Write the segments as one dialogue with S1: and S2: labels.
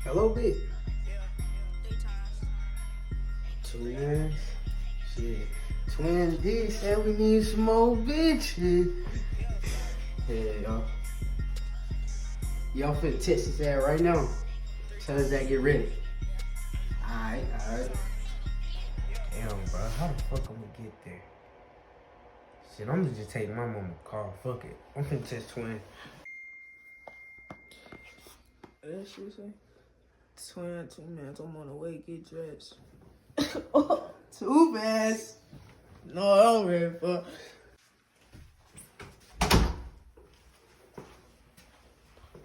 S1: Hello, bitch. Twins. Shit. Twins D said we need some more bitches. Yeah, y'all. Y'all finna test his ass right now. Tell us that get ready. Alright. Damn, bro. How the fuck I'm gonna get there? Shit, I'm gonna just take my mama car. Fuck it. I'm finna test Twin.
S2: That shit say? Twin, 2 minutes. I'm on the way. Get dressed.
S1: Too fast.
S2: No, I don't ready for.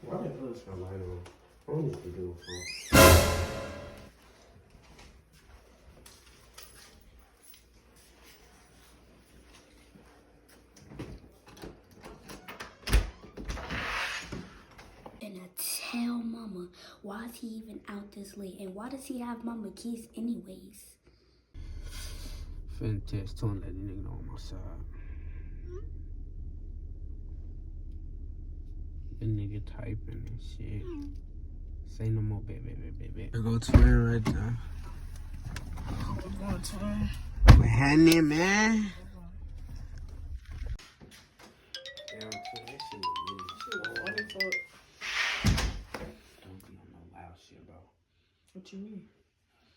S1: Why did I put some light on? I don't need to do it for.
S3: And I tell mama, why is he even out this late? And why does he have mama keys anyways?
S1: Finna test Twin, let the nigga know on my side. The nigga typing and shit. Say no more, baby. There go Twin right there.
S2: We're going Twin.
S1: Behind it, man. Damn, Twin, that shit is
S2: What the fuck?
S1: Don't be on no loud shit, bro.
S2: What you mean?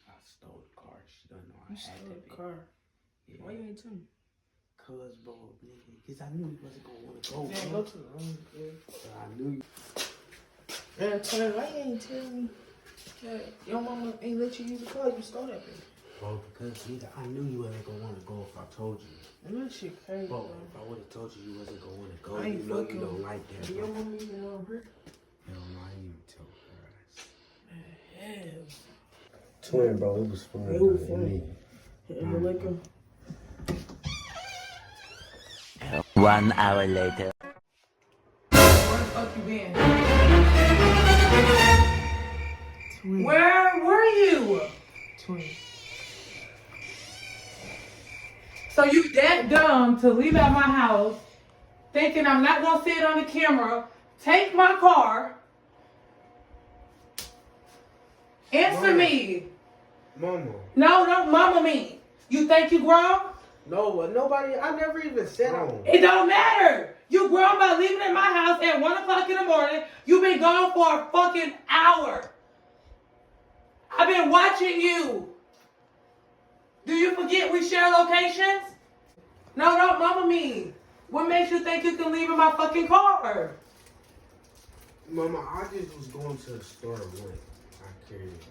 S1: I stole the car. She don't know I
S2: You
S1: had
S2: stole
S1: that
S2: the
S1: bitch.
S2: car.
S1: Yeah.
S2: Why you ain't tell me?
S1: Cuz, bro, nigga, cause I knew you wasn't gonna wanna go,
S2: Man,
S1: bro.
S2: go to the room, kid.
S1: I knew you.
S2: Man, Twin, why you ain't tell me? Yeah, your mama ain't let you use the car. You stole that bitch.
S1: Bro, because nigga, I knew you wasn't gonna wanna go if I told you.
S2: And that shit crazy,
S1: Bro,
S2: bro.
S1: if I would've told you wasn't gonna wanna go,
S2: I ain't
S1: you know
S2: fucking.
S1: you don't like that,
S2: Do
S1: bro.
S2: your mama even know I'm here?
S1: Hell no, I didn't even tell her.
S2: Hell.
S1: Twin, bro, it was fun.
S2: It was
S1: though,
S2: fun.
S1: me.
S2: Hell, like a.
S4: 1 hour later.
S5: Where the fuck you been?
S2: Twin.
S5: Where were you?
S2: Twin.
S5: So you that dumb to leave out my house, thinking I'm not gonna see it on the camera, take my car, answer
S1: Mama.
S5: me.
S1: Mama.
S5: No, don't mama me. You think you grown?
S1: No, nobody, I never even said on.
S5: It don't matter. You grown by leaving in my house at 1 o'clock in the morning. You've been gone for a fucking hour. I've been watching you. Do you forget we share locations? No, don't mama me. What makes you think you can leave in my fucking car?
S1: Mama, I just was going to the store to work. I carried it.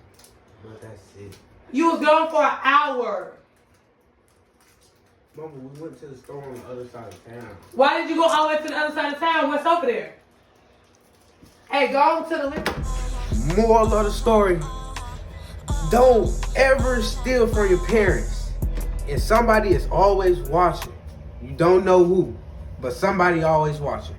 S1: But that's it.
S5: You was gone for an hour.
S1: Mama, we went to the store on the other side of town.
S5: Why did you go all the way to the other side of town? What's over there? Hey, go on to the living.
S1: Moral of the story, don't ever steal from your parents. And somebody is always watching. You don't know who, but somebody always watching.